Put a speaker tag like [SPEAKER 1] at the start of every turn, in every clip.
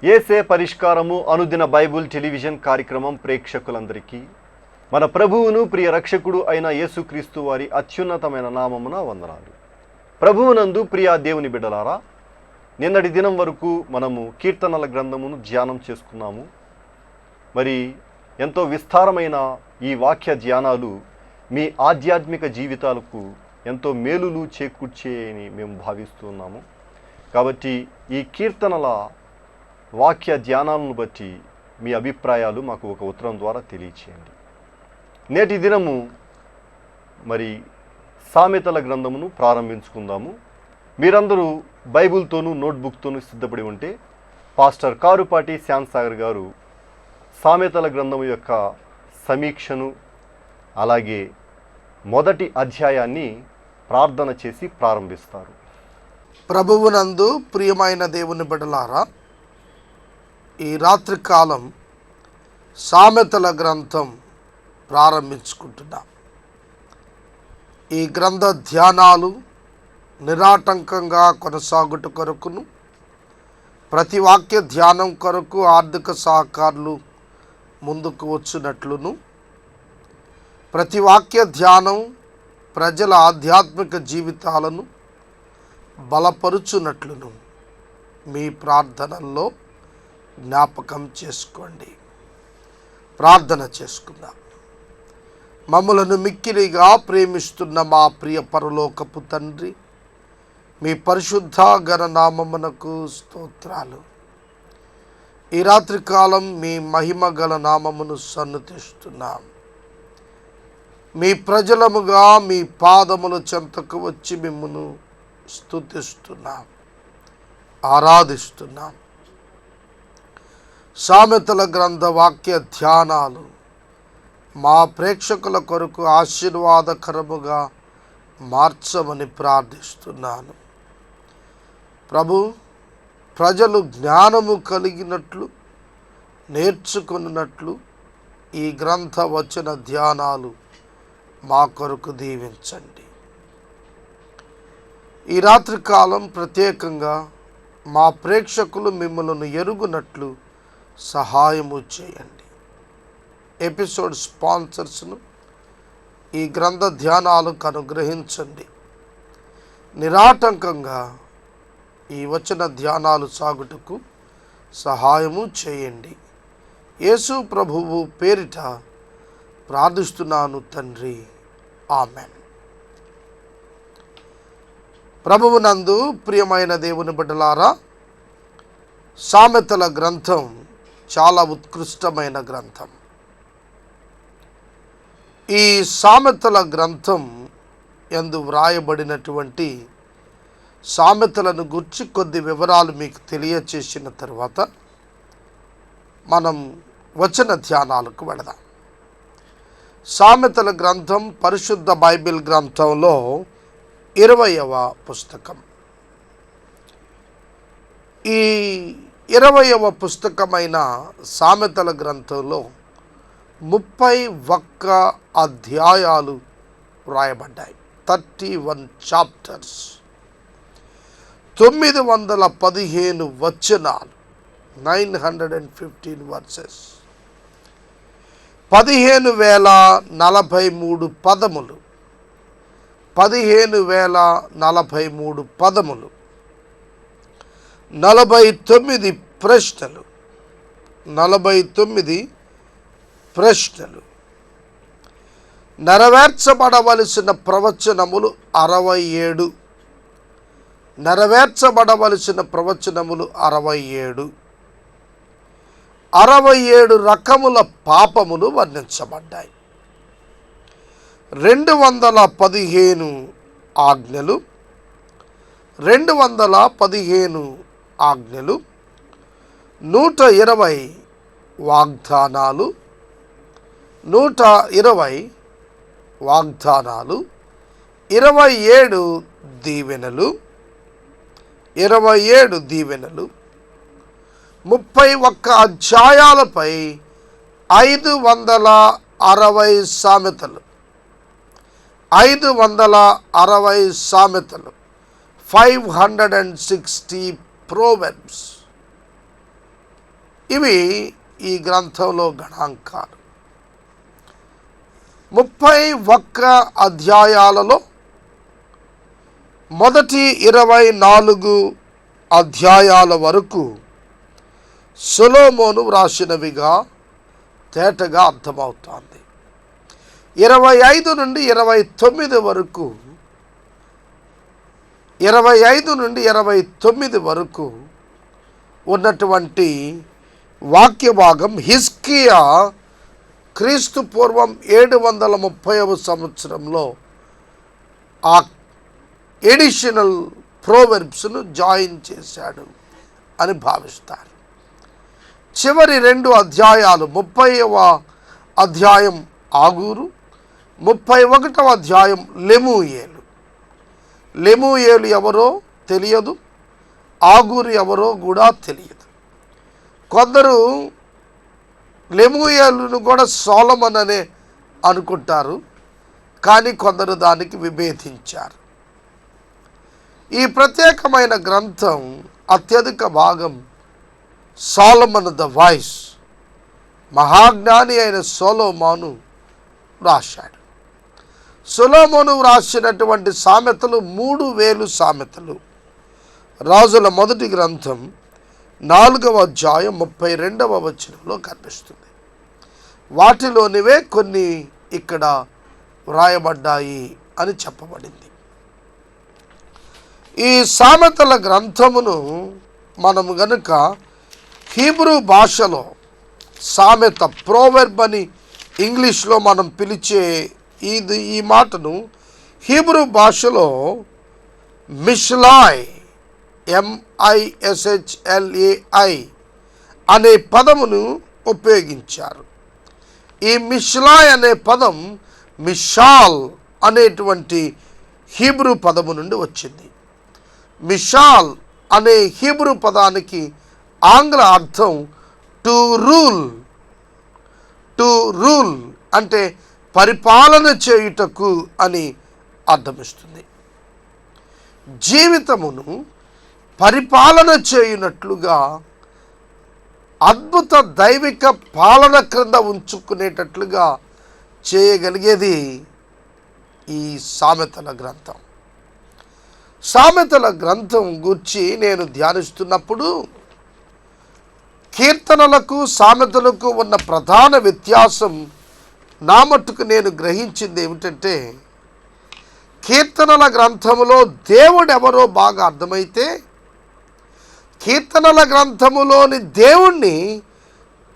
[SPEAKER 1] యేసే పరిష్కారము అనుదిన Bible television కార్యక్రమం ప్రేక్షకులందరికీ మన ప్రభువును ప్రియ రక్షకుడు అయిన యేసుక్రీస్తు వారి అత్యున్నతమైన నామమున వందనాలు. ప్రభువునందు ప్రియ దేవుని బిడ్డలారా, నిన్నటి దినం వరకు మనము కీర్తనల గ్రంథమును ధ్యానం చేసుకున్నాము. మరి ఎంతో విస్తారమైన ఈ వాక్య ధ్యానాలు మీ ఆధ్యాత్మిక జీవితాలకు ఎంతో మేలులు చేకూర్చేయని మేము భావిస్తున్నాము. కాబట్టి ఈ కీర్తనల వాక్య ధ్యానాలను బట్టి మీ అభిప్రాయాలు మాకు ఒక ఉత్తరం ద్వారా తెలియచేయండి. నేటి దినము మరి సామెతల గ్రంథమును ప్రారంభించుకుందాము. మీరందరూ బైబిల్తోనూ నోట్బుక్తోనూ సిద్ధపడి ఉంటే పాస్టర్ కారుపాటి శ్యామ్ సాగర్ గారు సామెతల గ్రంథము యొక్క సమీక్షను అలాగే మొదటి అధ్యాయాన్ని ప్రార్థన చేసి ప్రారంభిస్తారు.
[SPEAKER 2] ప్రభువునందు ప్రియమైన దేవుని బిడ్డలారా, ఈ రాత్రి కాలం సామెతల గ్రంథం ప్రారంభించుకుంటున్నాం. ఈ గ్రంథ ధ్యానాలు నిరాటంకంగా కొనసాగుట కొరకును, ప్రతి వాక్య ధ్యానం కొరకు ఆర్థిక సహకారులు ముందుకు వచ్చినట్లును, ప్రతి వాక్య ధ్యానం ప్రజల ఆధ్యాత్మిక జీవితాలను బలపరుచున్నట్లును మీ ప్రార్థనల్లో జ్ఞాపకం చేసుకోండి. ప్రార్థన చేసుకుందాం. మమ్మలను మిక్కిలిగా ప్రేమిస్తున్న మా ప్రియ పరలోకపు తండ్రి, మీ పరిశుద్ధ ఘననామమునకు స్తోత్రాలు. ఈ రాత్రి కాలం మీ మహిమ గల నామమును సన్నుతిస్తున్నాం. మీ ప్రజలముగా మీ పాదముల చెంతకు వచ్చి మిమ్మును స్తుతిస్తున్నాం, ఆరాధిస్తున్నాం. సామెతల గ్రంథ వాక్య ధ్యానాలు మా ప్రేక్షకుల కొరకు ఆశీర్వాదకరముగా మార్చమని ప్రార్థిస్తున్నాను. ప్రభు, ప్రజలు జ్ఞానము కలిగినట్లు, నేర్చుకున్నట్లు ఈ గ్రంథ వచన ధ్యానాలు మా కొరకు దీవించండి. ఈ రాత్రి కాలం ప్రత్యేకంగా మా ప్రేక్షకులు మిమ్మల్ని ఎరుగునట్లు సహాయము చేయండి. ఎపిసోడ్ స్పాన్సర్స్ను ఈ గ్రంథ ధ్యానాలకు అనుగ్రహించండి. నిరాటంకంగా ఈ వచన ధ్యానాలు సాగుటకు సహాయము చేయండి. యేసు ప్రభువు పేరిట ప్రార్థిస్తున్నాను తండ్రి, ఆమెన్. ప్రభువునందు ప్రియమైన దేవుని బిడ్డలారా, సామెతల గ్రంథం చాలా ఉత్కృష్టమైన గ్రంథం. ఈ సామెతల గ్రంథం యందు వ్రాయబడినటువంటి సామెతలను గురించి కొద్ది వివరాలు మీకు తెలియచేసిన తర్వాత మనం వచన ధ్యానాలకు వెళదాం. సామెతల గ్రంథం పరిశుద్ధ బైబిల్ గ్రంథంలో 20వ పుస్తకం. ఈ 20వ పుస్తకమైన సామెతల గ్రంథంలో 31 అధ్యాయాలు వ్రాయబడ్డాయి. 31 చాప్టర్స్, 915 వచనాలు, 915 వర్సెస్, 15,043 పదములు, 15,043 పదములు, 49 ప్రశ్నలు, 49 ప్రశ్నలు. నెరవేర్చబడవలసిన ప్రవచనములు 67, నెరవేర్చబడవలసిన ప్రవచనములు 67, 67 రకముల పాపములు వర్ణించబడ్డాయి. 215 ఆజ్ఞలు, 215 ఆజ్ఞలు, 120 వాగ్దానాలు, 120 వాగ్దానాలు, 27 దీవెనలు, 27 దీవెనలు, 31 అధ్యాయాలపై 560 సామెతలు, 560 సామెతలు, 560 proverbs. ఇవి ఈ గ్రంథంలో గణాంకాలు. 31 అధ్యాయాలలో మొదటి 24 అధ్యాయాల వరకు సొలొమోను వ్రాసినవిగా తేటగా అర్థమవుతోంది. 25 నుండి 29 వరకు 29 వరకు ఉన్నటువంటి వాక్య భాగం హిజ్కియా క్రీస్తు పూర్వం 730వ సంవత్సరంలో ఆ ఎడిషనల్ ప్రోవెర్బ్స్ను జాయిన్ చేశాడు అని భావిస్తారు. చివరి 2 అధ్యాయాలు 30వ అధ్యాయం ఆగూరు, 31వ అధ్యాయం లెమూయేలు. లెమూయేలు ఎవరో తెలియదు, ఆగూరు ఎవరో కూడా తెలియదు. కొందరు లెమూయేలును కూడా సొలొమోన్ అనే అనుకుంటారు, కానీ కొందరు దానికి విభేదించారు. ఈ ప్రత్యేకమైన గ్రంథం అత్యధిక భాగం సొలొమోన్ ద వాయిస్, మహాజ్ఞాని అయిన సొలొమోను రాశాడు. సొలొమోను వ్రాసినటువంటి సామెతలు 3000 సామెతలు. రాజుల మొదటి గ్రంథం 4వ అధ్యాయం 32వ వచనంలో కనిపిస్తుంది. వాటిలోనివే కొన్ని ఇక్కడ వ్రాయబడ్డాయి అని చెప్పబడింది. ఈ సామెతల గ్రంథమును మనము గనుక హీబ్రూ భాషలో సామెత, ప్రోవెర్బ్ అని ఇంగ్లీష్లో మనం పిలిచే ఈ మాటను హీబ్రూ భాషలో మిష్లాయ్, MISHLAI అనే పదమును ఉపయోగించారు. ఈ మిష్లాయ్ అనే పదం మిషాల్ అనేటువంటి హీబ్రూ పదము నుండి వచ్చింది. మిషాల్ అనే హీబ్రూ పదానికి ఆంగ్ల అర్థం టు రూల్ అంటే పరిపాలన చేయుటకు అని అర్థమిస్తుంది. జీవితమును పరిపాలన చేయునట్లుగా అద్భుత దైవిక పాలన క్రింద ఉంచుకునేటట్లుగా చేయగలిగేది ఈ సామెతల గ్రంథం. సామెతల గ్రంథం గురించి నేను ధ్యానిస్తున్నప్పుడు కీర్తనలకు సామెతలకు ఉన్న ప్రధాన వ్యత్యాసం నా మట్టుకు నేను గ్రహించింది ఏమిటంటే, కీర్తనల గ్రంథములో దేవుడు ఎవరో బాగా అర్థమైతే, కీర్తనల గ్రంథములోని దేవుణ్ణి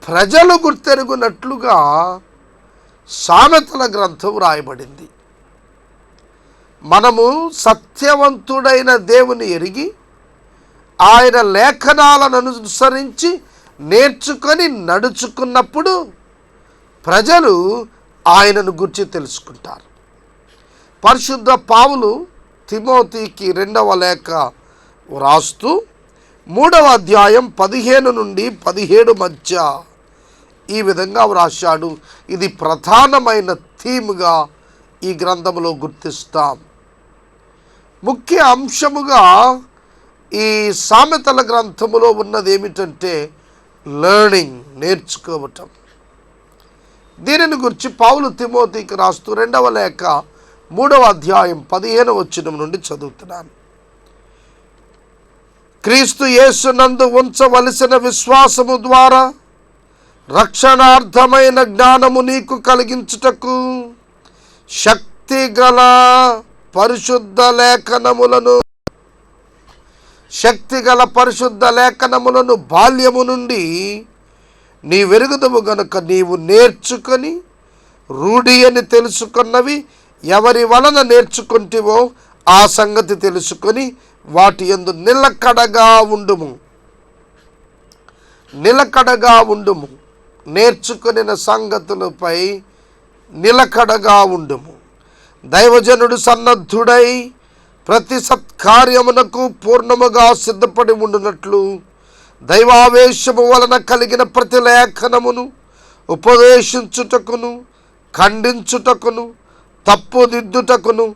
[SPEAKER 2] ప్రజలు గుర్తెరుగునట్లుగా సామెతల గ్రంథం రాయబడింది. మనము సత్యవంతుడైన దేవుని ఎరిగి ఆయన లేఖనాలను అనుసరించి నేర్చుకొని నడుచుకున్నప్పుడు ప్రజలు ఆయనను గురించి తెలుసుకుంటారు. పరిశుద్ధ పౌలు తిమోతికి 2వ లేఖ వ్రాస్తూ 3వ అధ్యాయం 15 నుండి 17 మధ్య ఈ విధంగా వ్రాశాడు. ఇది ప్రధానమైన థీమ్గా ఈ గ్రంథంలో గుర్తిస్తాం. ముఖ్య అంశముగా ఈ సామెతల గ్రంథములో ఉన్నది ఏమిటంటే లెర్నింగ్, నేర్చుకోవటం. దీనిని గురించి పౌలు తిమోతికి రాస్తూ 2వ లేఖ 3వ అధ్యాయం 15వ వచనం నుండి చదువుతున్నాను. క్రీస్తు యేసునందు ఉంచవలసిన విశ్వాసము ద్వారా రక్షణార్థమైన జ్ఞానము నీకు కలిగించుటకు శక్తిగల పరిశుద్ధ లేఖనములను బాల్యము నుండి నీ వెరుగుదము గనుక నీవు నేర్చుకొని రూఢి అని తెలుసుకున్నవి ఎవరి వలన నేర్చుకుంటివో ఆ సంగతి తెలుసుకొని వాటి యందు నిలకడగా ఉండుము. నేర్చుకున్న సంగతులపై నిలకడగా ఉండుము. దైవజనుడు సన్నద్ధుడై ప్రతి సత్కార్యమునకు పూర్ణముగా సిద్ధపడి ఉండునట్లు దైవావేశము వలన కలిగిన ప్రతి లేఖనమును ఉపదేశించుటకును, ఖండించుటకును, తప్పుదిద్దుటకును,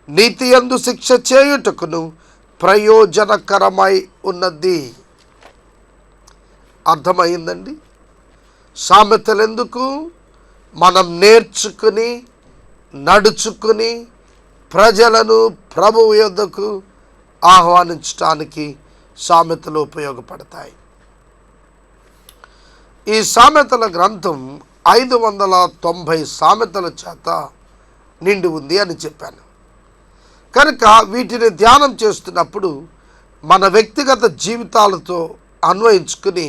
[SPEAKER 2] నీతియందు శిక్ష చేయుటకును ప్రయోజనకరమై ఉన్నది. అర్థమైందండి. సామెతలు ఎందుకు? మనం నేర్చుకుని నడుచుకుని ప్రజలను ప్రభువు యొద్దకు ఆహ్వానించడానికి సామెతలు ఉపయోగపడతాయి. ఈ సామెతల గ్రంథం 590 సామెతల చేత నిండి ఉంది అని చెప్పాను. కనుక వీటిని ధ్యానం చేస్తున్నప్పుడు మన వ్యక్తిగత జీవితాలతో అన్వయించుకుని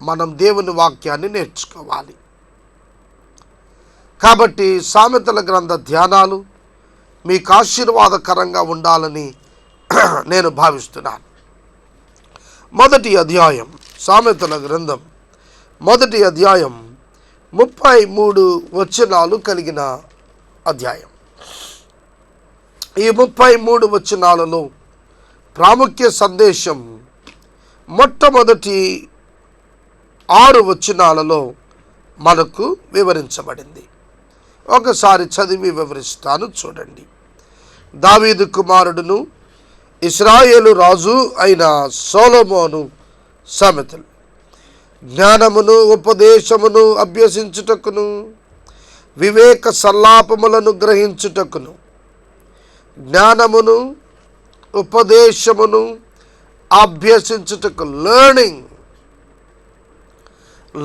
[SPEAKER 2] మనం దేవుని వాక్యాన్ని నేర్చుకోవాలి. కాబట్టి సామెతల గ్రంథ ధ్యానాలు మీకు ఆశీర్వాదకరంగా ఉండాలని నేను భావిస్తున్నాను. మొదటి అధ్యాయం, సామెతల గ్రంథం మొదటి అధ్యాయం 33 వచనాలు కలిగిన అధ్యాయం. ఈ 33 వచనాలలో ప్రాముఖ్య సందేశం మొట్టమొదటి 6 వచనాలలో మనకు వివరించబడింది. ఒకసారి చదివి వివరిస్తాను, చూడండి. దావీదు కుమారుడును ఇశ్రాయేలు రాజు అయిన సొలొమోను సామెతలు. జ్ఞానమును ఉపదేశమును అభ్యసించుటకును వివేక సల్లాపములను గ్రహించుటకును, జ్ఞానమును ఉపదేశమును అభ్యసించుటకు,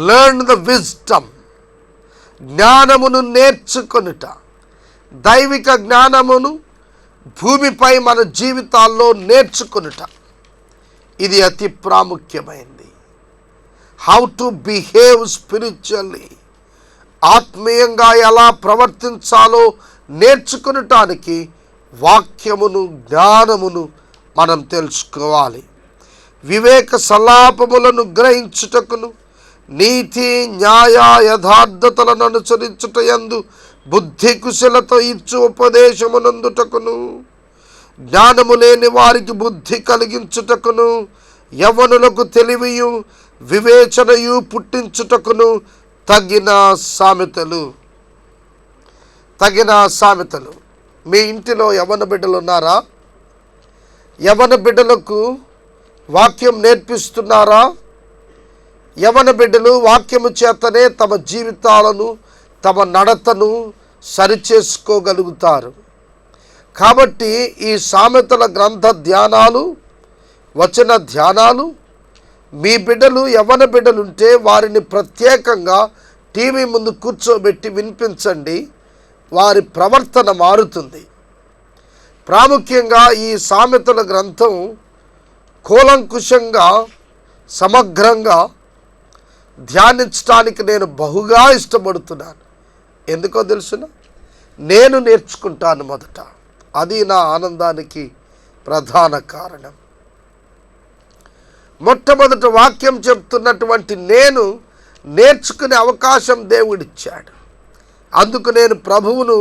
[SPEAKER 2] లెర్న్ ద విజ్డమ్, జ్ఞానమును నేర్చుకొనుట. దైవిక జ్ఞానమును భూమిపై మన జీవితాల్లో నేర్చుకొనుట, ఇది అతి ప్రాముఖ్యమైనది. హౌ టు బిహేవ్ స్పిరిచువల్లీ, ఆత్మీయంగా ఎలా ప్రవర్తించాలో నేర్చుకునటానికి వాక్యమును జ్ఞానమును మనం తెలుసుకోవాలి. వివేక సల్లాపములను గ్రహించుటకును, నీతి న్యాయ యథార్థతలను అనుసరించుటయందు బుద్ధి కుశలత ఇచ్చు ఉపదేశమునందుటకును, జ్ఞానము లేని వారికి బుద్ధి కలిగించుటకును, యవ్వనులకు తెలివియు వివేచనయు పుట్టించుటకును తగిన సామెతలు. మీ ఇంటిలో యవ్వన బిడ్డలు ఉన్నారా? యవ్వన బిడ్డలకు వాక్యం నేర్పిస్తున్నారా? యవ్వన బిడ్డలు వాక్యము చేతనే తమ జీవితాలను, తమ నడతను సరిచేసుకోగలుగుతారు. కాబట్టి ఈ సామెతల గ్రంథ ధ్యానాలు, వచన ధ్యానాలు, మీ బిడ్డలు యవ్వన బిడ్డలుంటే వారిని ప్రత్యేకంగా టీవీ ముందు కూర్చోబెట్టి వినిపించండి. వారి ప్రవర్తన మారుతుంది. ప్రాముఖ్యంగా ఈ సామెతల గ్రంథం కూలంకుషంగా సమగ్రంగా ధ్యానించడానికి నేను బహుగా ఇష్టపడుతున్నాను. ఎందుకో తెలుసునా? నేను నేర్చుకుంటాను మొదట. అది నా ఆనందానికి ప్రధాన కారణం. మొట్టమొదట వాక్యం చెప్తున్నటువంటి నేను నేర్చుకునే అవకాశం దేవుడిచ్చాడు. అందుకు నేను ప్రభువును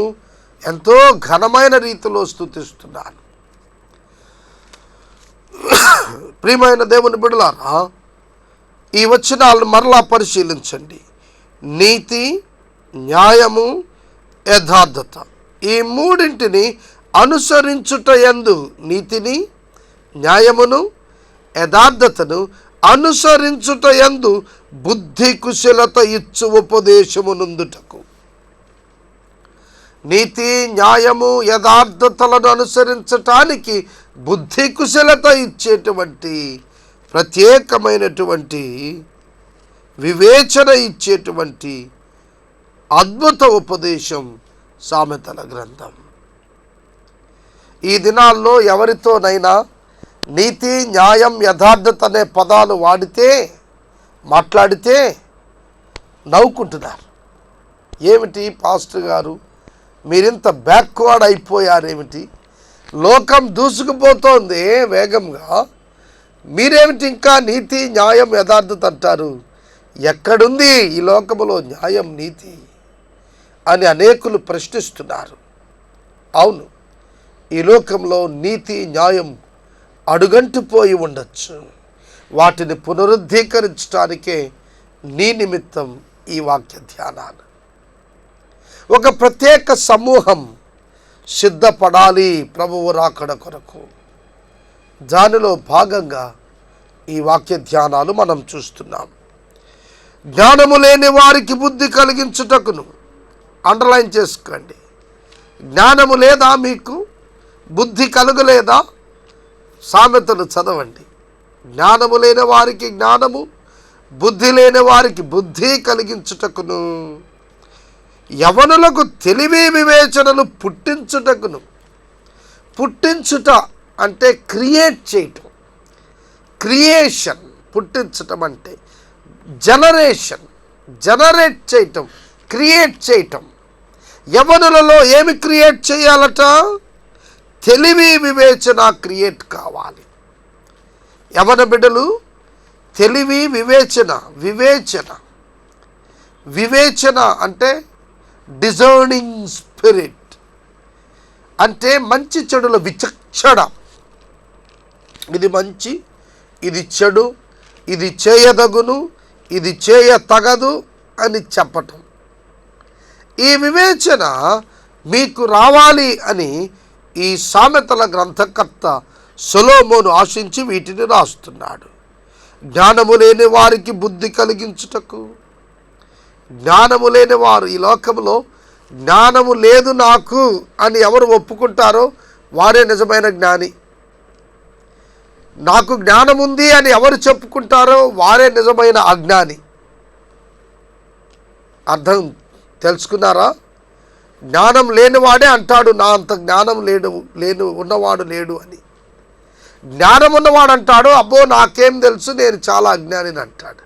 [SPEAKER 2] ఎంతో ఘనమైన రీతిలో స్తుతిస్తున్నాను. ప్రియమైన దేవుని బిడ్డలారా, ఈ వచనాలను మరలా పరిశీలించండి. నీతి, న్యాయము, యథార్థత, ఈ మూడింటిని అనుసరించుటయందు, నీతిని, న్యాయమును, యథార్థతను అనుసరించుటయందు బుద్ధి కుశలత ఇచ్చు ఉపదేశమునందుటకు. నీతి, న్యాయము, యథార్థతలను అనుసరించటానికి బుద్ధి కుశలత ఇచ్చేటువంటి, ప్రత్యేకమైనటువంటి వివేచన ఇచ్చేటువంటి అద్భుత ఉపదేశం సామెతల గ్రంథం. ఈ దినాల్లో ఎవరితోనైనా నీతి, న్యాయం, యథార్థత అనే పదాలు మాట్లాడితే నవ్వుకుంటున్నారు. ఏమిటి పాస్టర్ గారు, మీరింత బ్యాక్వర్డ్ అయిపోయారేమిటి? లోకం దూసుకుపోతోంది వేగంగా, మీరేమిటి ఇంకా నీతి, న్యాయం, యథార్థత అంటారు? ఎక్కడుంది ఈ లోకములో న్యాయం, నీతి అని అనేకులు ప్రశ్నిస్తున్నారు. అవును, ఈ లోకంలో నీతి, న్యాయం అడుగంటిపోయి ఉండొచ్చు. వాటిని పునరుద్ధీకరించడానికే నీ నిమిత్తం ఈ వాక్య ధ్యానాలు. ఒక ప్రత్యేక సమూహం సిద్ధపడాలి ప్రభువు రాకడ కొరకు. దానిలో భాగంగా ఈ వాక్య ధ్యానాలు మనం చూస్తున్నాం. జ్ఞానము లేని వారికి బుద్ధి కలిగించుటకును. అండర్లైన్ చేసుకోండి. జ్ఞానము లేదా మీకు? బుద్ధి కలుగలేదా? సామెతలు చదవండి. జ్ఞానము లేని వారికి జ్ఞానము, బుద్ధి లేని వారికి బుద్ధి కలిగించుటకును, యవనులకు తెలివి వివేచనలు పుట్టించుటకును. పుట్టించుట అంటే క్రియేట్ చేయటం, క్రియేషన్. పుట్టించటం అంటే జనరేషన్, జనరేట్ చేయటం, క్రియేట్ చేయటం. యవనులలో ఏమి క్రియేట్ చేయాలట? తెలివి వివేచన క్రియేట్ కావాలి. యవన బిడ్డలు తెలివి వివేచన, వివేచన అంటే డిజర్నింగ్ స్పిరిట్, అంటే మంచి చెడుల విచక్షణ. ఇది మంచి, ఇది చెడు, ఇది చేయదగును, ఇది చేయతగదు అని చెప్పటం. ఈ వివేచన మీకు రావాలి అని ఈ సామెతల గ్రంథకర్త సొలొమోను ఆశించి వీటిని రాస్తున్నాడు. జ్ఞానము లేని వారికి బుద్ధి కలిగించుటకు. జ్ఞానము లేని వారు, ఈ లోకంలో జ్ఞానము లేదు నాకు అని ఎవరు ఒప్పుకుంటారో వారే నిజమైన జ్ఞాని. నాకు జ్ఞానం ఉంది అని ఎవరు చెప్పుకుంటారో వారే నిజమైన అజ్ఞాని. అర్థం తెలుసుకున్నారా? జ్ఞానం లేనివాడే అంటాడు నా అంత జ్ఞానం ఉన్నవాడు లేడు అని. జ్ఞానం ఉన్నవాడు అంటాడు అబ్బో నాకేం తెలుసు, నేను చాలా అజ్ఞానిని అంటాడు.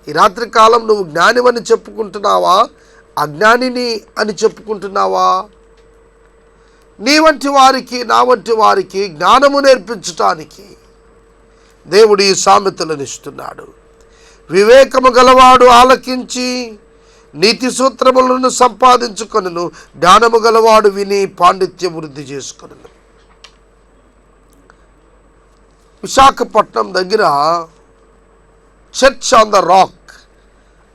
[SPEAKER 2] ఈ రాత్రి కాలం నువ్వు జ్ఞానివని చెప్పుకుంటున్నావా, అజ్ఞానిని అని చెప్పుకుంటున్నావా? నీ వంటి వారికి, నా వంటి వారికి జ్ఞానము నేర్పించటానికి దేవుడు ఈ సామెతలను ఇస్తున్నాడు. వివేకము గలవాడు ఆలకించి నీతి సూత్రములను సంపాదించుకొనును, జ్ఞానము గలవాడు విని పాండిత్యం వృద్ధి చేసుకొనును. విశాఖపట్నం దగ్గర చర్చ్ ఆన్ ద రాక్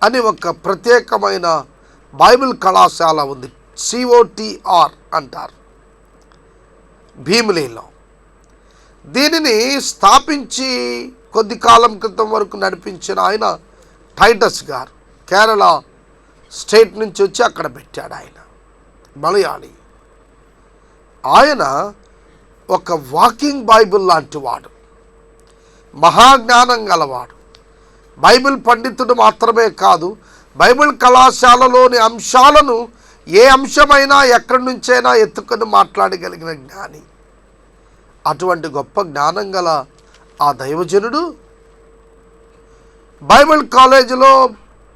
[SPEAKER 2] అని ఒక ప్రత్యేకమైన బైబిల్ కళాశాల ఉంది. COTR అంటారు, భీమిలిలో. దీనిని స్థాపించి కొద్ది కాలం క్రితం వరకు నడిపించిన ఆయన టైటస్ గారు, కేరళ స్టేట్ నుంచి వచ్చి అక్కడ పెట్టాడు. ఆయన మలయాళి. ఆయన ఒక వాకింగ్ బైబిల్ లాంటి వాడు, మహాజ్ఞానం గలవాడు. బైబిల్ పండితుడు మాత్రమే కాదు, బైబిల్ కళాశాలలోని అంశాలను ఏ అంశమైనా ఎక్కడి నుంచైనా ఎత్తుకొని మాట్లాడగలిగిన జ్ఞాని. అటువంటి గొప్ప జ్ఞానం గల ఆ దైవజనుడు బైబిల్ కాలేజీలో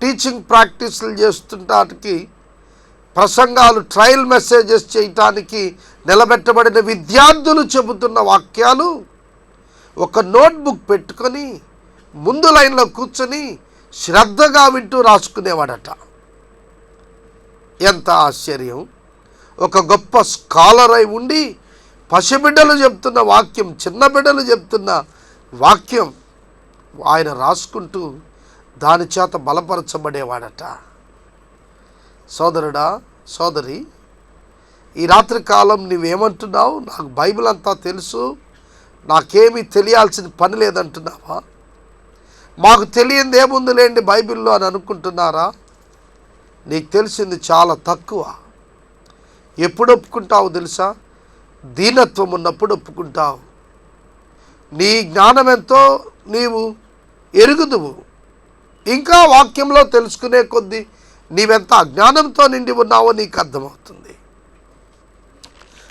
[SPEAKER 2] టీచింగ్ ప్రాక్టీసులు చేస్తుంటానికి, ప్రసంగాలు, ట్రయల్ మెసేజెస్ చేయటానికి నిలబెట్టబడిన విద్యార్థులు చెబుతున్న వాక్యాలు ఒక నోట్బుక్ పెట్టుకొని ముందు లైన్లో కూర్చొని శ్రద్ధగా వింటూ రాసుకునేవాడట. ఎంత ఆశ్చర్యం! ఒక గొప్ప స్కాలర్ అయి ఉండి పసిబిడ్డలు చెప్తున్న వాక్యం, చిన్న బిడ్డలు చెప్తున్న వాక్యం ఆయన రాసుకుంటూ దాని చేత బలపరచబడేవాడట. సోదరుడా, సోదరి, ఈ రాత్రి కాలం నువ్వేమంటున్నావు? నాకు బైబిల్ అంతా తెలుసు, నాకేమీ తెలియాల్సిన పని లేదంటున్నావా? మాకు తెలియంది ఏముంది లేండి బైబిల్లో అని అనుకుంటున్నారా? నీకు తెలిసింది చాలా తక్కువ. ఎప్పుడు ఒప్పుకుంటావు తెలుసా? దీనత్వం ఉన్నప్పుడు ఒప్పుకుంటావు. నీ జ్ఞానం ఎంతో నీవు ఎరుగుదువు. ఇంకా వాక్యంలో తెలుసుకునే కొద్దీ నీవెంత అజ్ఞానంతో నిండి ఉన్నావో నీకు అర్థమవుతుంది.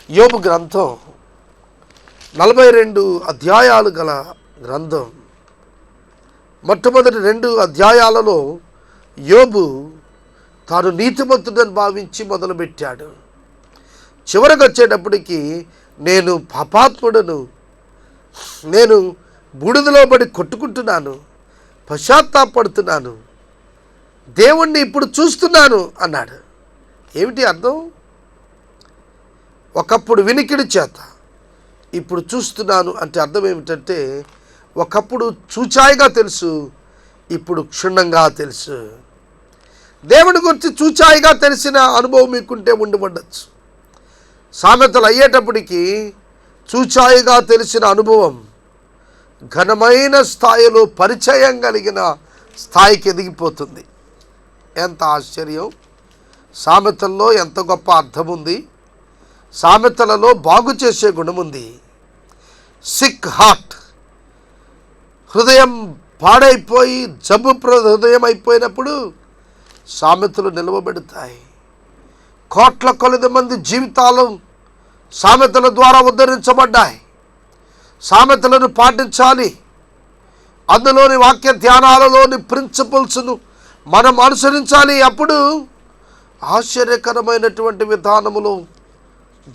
[SPEAKER 2] యోబు గ్రంథం 42 అధ్యాయాలు గల గ్రంథం. మొట్టమొదటి 2 అధ్యాయాలలో యోబు తాను నీతిమంతుడని భావించి మొదలుపెట్టాడు. చివరికి వచ్చేటప్పటికి నేను పాపాత్ముడను, నేను బూడిదలో పడి కొట్టుకుంటున్నాను, పశ్చాత్తాపడుతున్నాను, దేవుణ్ణి ఇప్పుడు చూస్తున్నాను అన్నాడు. ఏమిటి అర్థం? ఒకప్పుడు వినికిడి చేత ఇప్పుడు చూస్తున్నాను అంటే అర్థం ఏమిటంటే, ఒకప్పుడు చూచాయిగా తెలుసు, ఇప్పుడు క్షుణ్ణంగా తెలుసు. దేవుని గురించి చూచాయిగా తెలిసిన అనుభవం మీకుంటే ఉండవచ్చు. సామెతలు అయ్యేటప్పటికి చూచాయిగా తెలిసిన అనుభవం ఘనమైన స్థాయిలో పరిచయం కలిగిన స్థాయికి ఎదిగిపోతుంది. ఎంత ఆశ్చర్యం! సామెతల్లో ఎంత గొప్ప అర్థం ఉంది. సామెతలలో బాగు చేసే గుణం ఉంది. సిక్ హార్ట్, హృదయం పాడైపోయి జబ్బు హృదయం అయిపోయినప్పుడు సామెతలు నిలవబెడతాయి. కోట్ల కొలది మంది జీవితాలు సామెతల ద్వారా ఉద్ధరించబడ్డాయి. సామెతలను పాటించాలి. అందులోని వాక్య ధ్యానాలలోని ప్రిన్సిపల్స్ను మనం అనుసరించాలి. అప్పుడు ఆశ్చర్యకరమైనటువంటి విధానములో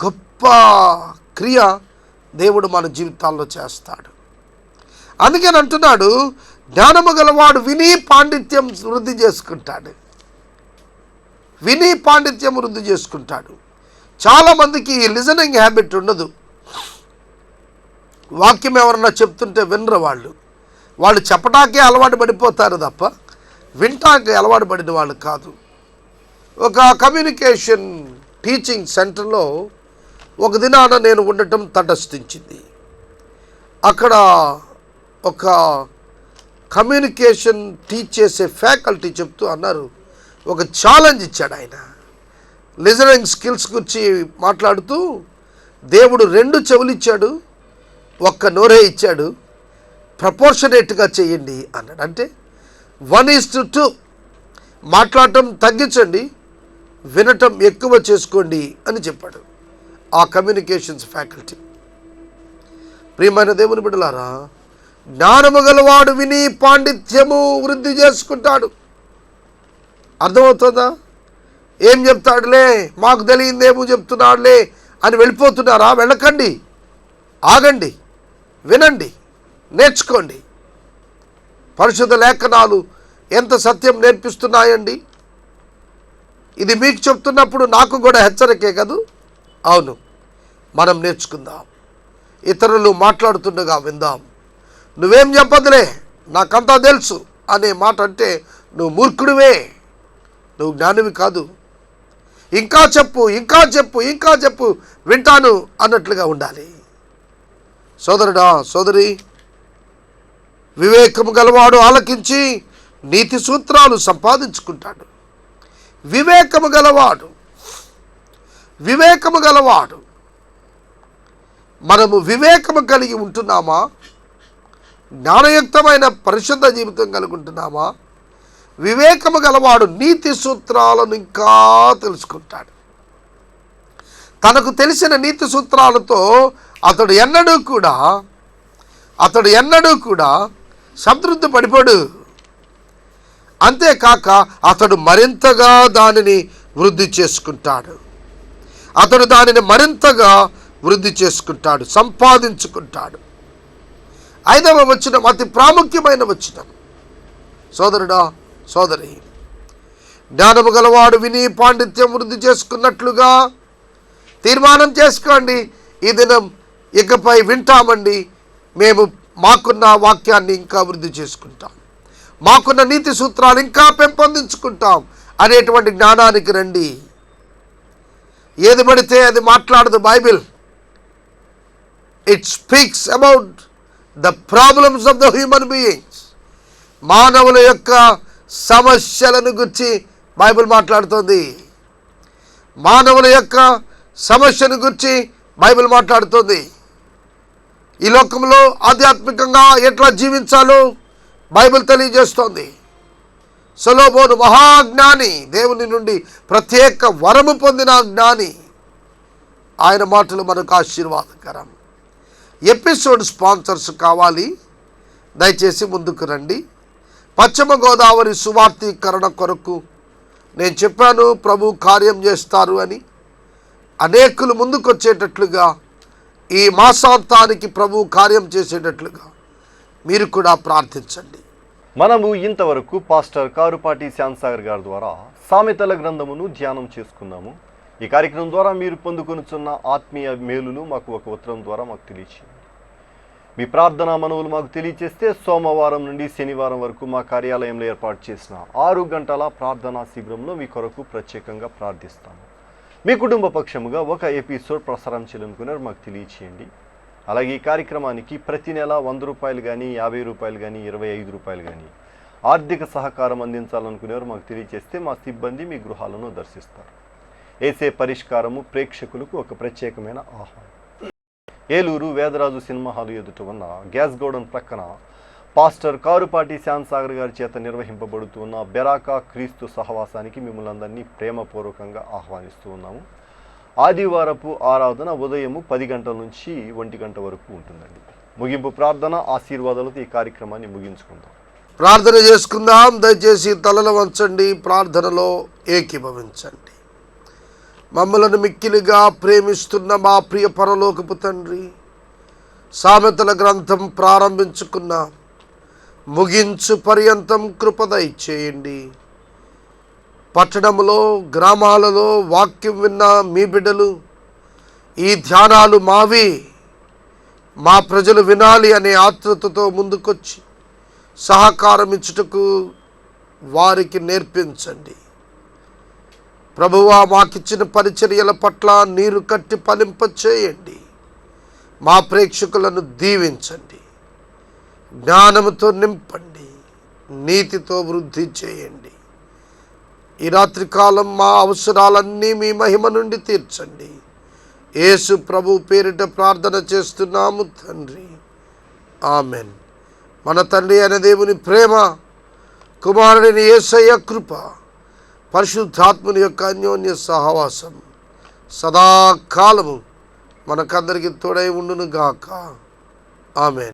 [SPEAKER 2] గొప్ప క్రియ దేవుడు మన జీవితాల్లో చేస్తాడు. అందుకని అంటున్నాడు, జ్ఞానము గలవాడు విని పాండిత్యం వృద్ధి చేసుకుంటాడు. విని పాండిత్యం వృద్ధి చేసుకుంటాడు. చాలామందికి లిజనింగ్ హ్యాబిట్ ఉండదు. వాక్యం ఎవరన్నా చెప్తుంటే వినరు. వాళ్ళు చెప్పటాకే అలవాటు పడిపోతారు తప్ప వింటాకే అలవాటు పడిన వాళ్ళు కాదు. ఒక కమ్యూనికేషన్ టీచింగ్ సెంటర్లో ఒక దినాన నేను ఉండటం తటస్థించింది. అక్కడ ఒక కమ్యూనికేషన్ టీచ్ చేసే ఫ్యాకల్టీ చెప్తూ అన్నారు, ఒక ఛాలెంజ్ ఇచ్చాడు ఆయన. లిజనింగ్ స్కిల్స్ గురించి మాట్లాడుతూ, దేవుడు 2 చెవులు ఇచ్చాడు, 1 నోరే ఇచ్చాడు, ప్రపోర్షనేట్గా చేయండి అన్నాడు. అంటే 1:2 మాట్లాడటం తగ్గించండి, వినటం ఎక్కువ చేసుకోండి అని చెప్పాడు ఆ కమ్యూనికేషన్స్ ఫ్యాకల్టీ. ప్రియమైన దేవుని బిడ్డలారా, జ్ఞానము గలవాడు విని పాండిత్యము వృద్ధి చేసుకుంటాడు. అర్థమవుతుందా? ఏం చెప్తాడులే, మాకు తెలియదేమో చెప్తున్నాడులే అని వెళ్ళిపోతున్నారా? వెళ్ళకండి, ఆగండి, వినండి, నేర్చుకోండి. పరిశుద్ధ లేఖనాలు ఎంత సత్యం నేర్పిస్తున్నాయండి. ఇది మీకు చెప్తున్నప్పుడు నాకు కూడా హెచ్చరికే కదూ. అవును, మనం నేర్చుకుందాం. ఇతరులు మాట్లాడుతుండగా విందాం. నువ్వేం చెప్పదులే, నాకంతా తెలుసు అనే మాట అంటే నువ్వు మూర్ఖుడివే, నువ్వు జ్ఞానివి కాదు. ఇంకా చెప్పు, ఇంకా చెప్పు, ఇంకా చెప్పు, వింటాను అన్నట్లుగా ఉండాలి. సోదరుడా, సోదరి, వివేకము గలవాడు ఆలకించి నీతి సూత్రాలు సంపాదించుకుంటాడు. వివేకము గలవాడు, వివేకము గలవాడు. మనము వివేకము కలిగి ఉంటున్నామా? జ్ఞానయుక్తమైన పరిశుద్ధ జీవితం కలిగి ఉంటున్నామా? వివేకము గలవాడు నీతి సూత్రాలను ఇంకా తెలుసుకుంటాడు. తనకు తెలిసిన నీతి సూత్రాలతో అతడు ఎన్నడూ కూడా సంతృప్తి పడిపోడు. అంతేకాక అతడు మరింతగా దానిని వృద్ధి చేసుకుంటాడు. అతడు దానిని మరింతగా వృద్ధి చేసుకుంటాడు, సంపాదించుకుంటాడు. 5వ వచనం అతి ప్రాముఖ్యమైన వచనం. సోదరుడా, సోదరి, జ్ఞానము గలవాడు విని పాండిత్యం వృద్ధి చేసుకున్నట్లుగా తీర్మానం చేసుకోండి. ఈ దినం ఇకపై వింటామండి, మేము మాకున్న వాక్యాన్ని ఇంకా వృద్ధి చేసుకుంటాం, మాకున్న నీతి సూత్రాలు ఇంకా పెంపొందించుకుంటాం అనేటువంటి జ్ఞానానికి రండి. ఏది పడితే అది మాట్లాడదు Bible. It speaks about the problems of the human beings. మానవుల యొక్క సమస్యలను గురించి బైబిల్ మాట్లాడుతుంది. మానవుల యొక్క సమస్యను గురించి బైబిల్ మాట్లాడుతుంది. ఈ లోకంలో ఆధ్యాత్మికంగా ఎట్లా జీవించాలో బైబిల్ తెలియజేస్తోంది. సొలొమోను మహాజ్ఞాని, దేవుని నుండి ప్రత్యేక వరము పొందిన జ్ఞాని. ఆయన మాటలు మనకు ఆశీర్వాదకరం. ఎపిసోడ్ స్పాన్సర్స్ కావాలి, దయచేసి ముందుకు రండి. పశ్చిమ గోదావరి సువార్తీకరణ కొరకు నేను చెప్పాను, ప్రభు కార్యం చేస్తారు అని. అనేకులు ముందుకు వచ్చేటట్లుగా, ఈ మాసాంతానికి ప్రభు కార్యం చేసేటట్లుగా మీరు కూడా ప్రార్థించండి.
[SPEAKER 1] మనము ఇంతవరకు పాస్టర్ కారుపాటి శ్యాంసాగర్ గారి ద్వారా సామెతల గ్రంథమును ధ్యానం చేసుకున్నాము. ఈ కార్యక్రమం ద్వారా మీరు పొందుకొనుచున్న ఆత్మీయ మేలులు మాకు ఒక ఉత్తరం ద్వారా మాకు తెలియచేయండి. మీ ప్రార్థనా మనవులు మాకు తెలియచేస్తే సోమవారం నుండి శనివారం వరకు మా కార్యాలయంలో ఏర్పాటు చేసిన 6 గంటల ప్రార్థనా శిబిరంలో మీ కొరకు ప్రత్యేకంగా ప్రార్థిస్తాము. మీ కుటుంబ పక్షముగా ఒక ఎపిసోడ్ ప్రసారం చేయాలనుకున్నారు మాకు తెలియచేయండి. అలాగే ఈ కార్యక్రమానికి ప్రతి నెల 100 రూపాయలు కానీ, 50 రూపాయలు కానీ, 25 రూపాయలు కానీ ఆర్థిక సహకారం అందించాలనుకునేవారు మాకు తెలియజేస్తే మా సిబ్బంది మీ గృహాలను దర్శిస్తారు. ఏసే పరిష్కారము ప్రేక్షకులకు ఒక ప్రత్యేకమైన ఆహ్వానం. ఏలూరు వేదరాజు సినిమా హాలు ఎదుట ఉన్న గ్యాస్ గోడౌన్ ప్రక్కన పాస్టర్ కారుపాటి శ్యాంసాగర్ గారి చేత నిర్వహింపబడుతున్న బెరాకా క్రీస్తు సహవాసానికి మిమ్మల్ని అందరినీ ప్రేమపూర్వకంగా ఆహ్వానిస్తూ ఉన్నాము. ఆదివారపు ఆరాధన ఉదయం 10 గంటల నుంచి 1 గంట వరకు ఉంటుందండి. ముగింపు ప్రార్థన ఆశీర్వాదాలతో ఈ కార్యక్రమాన్ని ముగించుకుందాం.
[SPEAKER 2] ప్రార్థన చేసుకుందాం. దయచేసి తలలు వంచండి, ప్రార్థనలో ఏకీభవించండి. మమ్మలను మిక్కిలిగా ప్రేమిస్తున్న మా ప్రియ పరలోకపు తండ్రి, సామెతల గ్రంథం ప్రారంభించుకున్న ముగించు పర్యంతం కృప దయచేయండి. పట్టణములో గ్రామాలలో వాక్యం విన్న మీ బిడ్డలు ఈ ధ్యానాలు మావి, మా ప్రజలు వినాలి అనే ఆతృతతో ముందుకొచ్చి సహకారం ఇచ్చుటకు వారికి నేర్పించండి. ప్రభువా, మాకిచ్చిన పరిచర్యల పట్ల నీరు కట్టి ఫలింపచేయండి. మా ప్రేక్షకులను దీవించండి, జ్ఞానముతో నింపండి, నీతితో వృద్ధి చేయండి. ఈ రాత్రికాలం మా అవసరాలన్నీ మీ మహిమ నుండి తీర్చండి. యేసు ప్రభు పేరిట ప్రార్థన చేస్తున్నాము తండ్రి, ఆమెన్. మన తండ్రి అయిన దేవుని ప్రేమ, కుమారుడిని యేసయ్య కృప, పరిశుద్ధాత్ముని యొక్క అన్యోన్య సహవాసం సదాకాలము మనకందరికి తోడై ఉండును గాక. ఆమెన్.